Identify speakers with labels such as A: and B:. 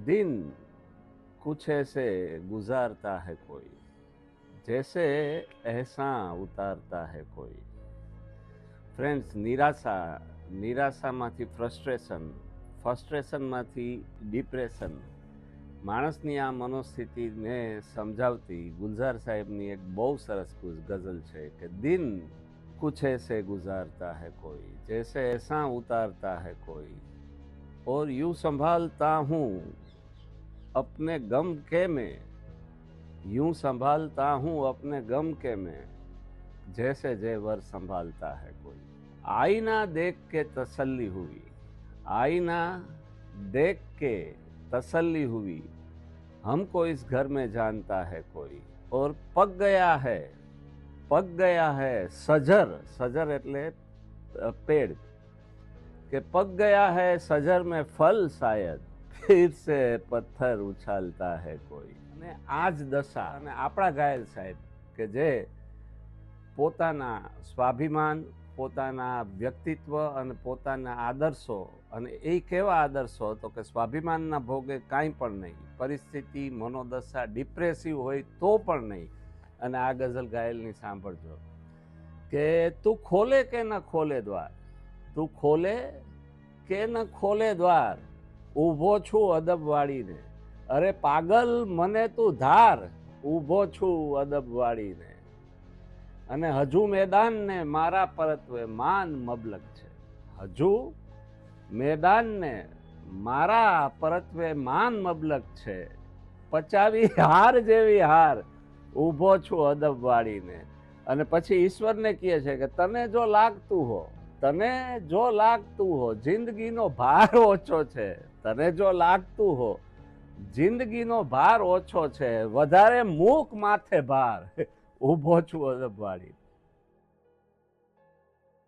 A: दिन कुछ ऐसे गुजारता है कोई, जैसे एहसान उतारता है कोई। ફ્રેન્ડ્સ, નિરાશામાંથી ફ્રસ્ટ્રેશનમાંથી ડિપ્રેશન, માણસની આ મનોસ્થિતિને સમજાવતી ગુલઝાર સાહેબની એક બહુ સરસ ગઝલ છે કે દિન कुछ ऐसे गुजारता है कोई, जैसे एहसान उतारता है कोई, और यूं संभालता हूँ अपने गम के में, यूं संभालता हूँ अपने गम के में, जैसे जेवर संभालता है कोई। आईना देख के तसल्ली हुई, आईना देख के तसल्ली हुई, हमको इस घर में जानता है कोई, और पक गया है सजर, सजर એટલે पेड़, કે पक गया है सजर में फल शायद, फिर से पत्थर उछालता है कोई। અને આ જ દશા અને આપણા ઘાયલ સાહેબ કે જે પોતાના સ્વાભિમાન, પોતાના વ્યક્તિત્વ અને પોતાના આદર્શો, અને એ કેવા આદર્શો તો કે સ્વાભિમાનના ભોગે કાંઈ પણ નહીં, પરિસ્થિતિ મનોદશા ડિપ્રેસિવ હોય તો પણ નહીં। અને આ ગઝલ ગાયેલની સાંભળજો કે તું ખોલે કે ન ખોલે દ્વાર, તું ખોલે કે ન ખોલે દ્વાર, ઊભો છું અદબ વાળીને, અરે પાગલ મને તું ધાર, ઊભો છું અદબ વાળીને, અને હજુ મેદાનને મારા પરત્વે માન મબલક છે, હજુ મેદાનને મારા પરત્વે માન મબલક છે, પચાવી હાર જેવી હાર, ઊભો છું અદબ વાળીને। અને પછી ઈશ્વરને કહે છે કે તને જો લાગતું હો, તને જો લાગતું હો જિંદગીનો ભાર ઓછો છે, તને જો લાગતું હો જિંદગીનો ભાર ઓછો છે, વધારે મૂક માથે ભાર, ઊભો છું અદબ વાળીને।